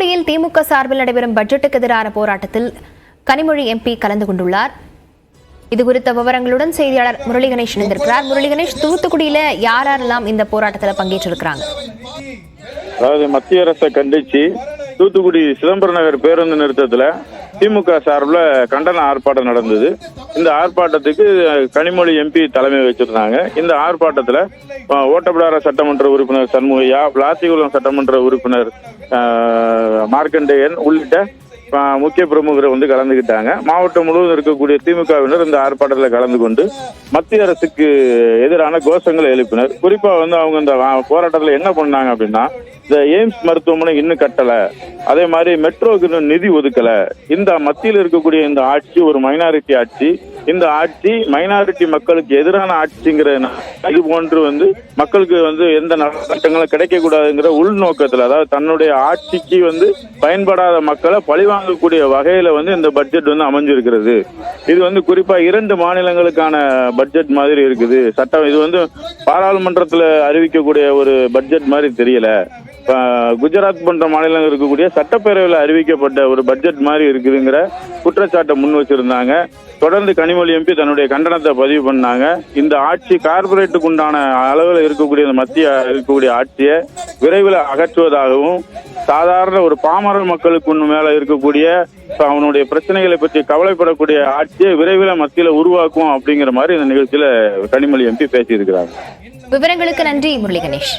தூத்துக்குடியில் திமுக சார்பில் நடைபெறும் பட்ஜெட்டுக்கு எதிரான போராட்டத்தில் கனிமொழி எம்பி கலந்து கொண்டுள்ளார். இதுகுறித்த விவரங்களுடன் செய்தியாளர் முரளி கணேஷ் இணைந்திருக்கிறார். முரளி கணேஷ், தூத்துக்குடியில யாரெல்லாம் இந்த போராட்டத்தில் பங்கேற்றிருக்கிறாங்க? அதாவது மத்திய அரசை கண்டிச்சு தூத்துக்குடி சிதம்பரம் நகர் பேருந்து நிறுத்தத்துல திமுக சார்பில் கண்டன ஆர்ப்பாட்டம் நடந்தது. இந்த ஆர்ப்பாட்டத்துக்கு கனிமொழி எம்பி தலைமை வச்சிருந்தாங்க. இந்த ஆர்ப்பாட்டத்துல ஓட்டப்பிடார சட்டமன்ற உறுப்பினர் சண்முகையா, விளாத்திகுளம் சட்டமன்ற உறுப்பினர் மார்க்கண்டேயன் உள்ளிட்ட முக்கிய பிரமுகர் கலந்துகிட்டாங்க. மாவட்டம் முழுவதும் இருக்கக்கூடிய திமுகவினர் இந்த ஆர்ப்பாட்டத்தில் கலந்து கொண்டு மத்திய அரசுக்கு எதிரான கோஷங்களை எழுப்பினர். குறிப்பா அவங்க இந்த போராட்டத்தில் என்ன பண்ணாங்க அப்படின்னா, இந்த எய்ம்ஸ் மருத்துவமனை இன்னும் கட்டல, அதே மாதிரி மெட்ரோக்கு இன்னும் நிதி ஒதுக்கல, இந்த மத்தியில் இருக்கக்கூடிய இந்த ஆட்சி ஒரு மைனாரிட்டி ஆட்சி, இந்த ஆட்சி மைனாரிட்டி மக்களுக்கு எதிரான ஆட்சிங்கிற இது போன்று மக்களுக்கு எந்த நலத்திட்டங்களும் கிடைக்க கூடாதுங்கிற உள்நோக்கத்துல, அதாவது தன்னுடைய ஆட்சிக்கு பயன்படாத மக்களை பழிவாங்கக்கூடிய வகையில இந்த பட்ஜெட் அமைஞ்சிருக்கிறது. இது குறிப்பா 2 மாநிலங்களுக்கான பட்ஜெட் மாதிரி இருக்குது. சட்டம் இது பாராளுமன்றத்துல அறிவிக்கக்கூடிய ஒரு பட்ஜெட் மாதிரி தெரியல. குஜராத் போன்ற மாநிலங்கள் இருக்கக்கூடிய சட்டப்பேரவையில் அறிவிக்கப்பட்ட ஒரு பட்ஜெட் மாதிரி இருக்குதுங்கிற குற்றச்சாட்டை முன் வச்சிருந்தாங்க. தொடர்ந்து கனிமொழி எம்பி தன்னுடைய கண்டனத்தை பதிவு பண்ணாங்க. இந்த ஆட்சி கார்பரேட்டுக்கு உண்டான அளவில் இருக்கக்கூடிய இந்த மத்திய இருக்கக்கூடிய ஆட்சியை விரைவில் அகற்றுவதாகவும், சாதாரண ஒரு பாமர மக்களுக்கு மேல இருக்கக்கூடிய அவனுடைய பிரச்சனைகளை பற்றி கவலைப்படக்கூடிய ஆட்சியை விரைவில் மத்தியில உருவாக்கும் அப்படிங்கிற மாதிரி இந்த நிகழ்ச்சியில கனிமொழி எம்பி பேசியிருக்கிறாங்க. விவரங்களுக்கு நன்றி முரளி கணேஷ்.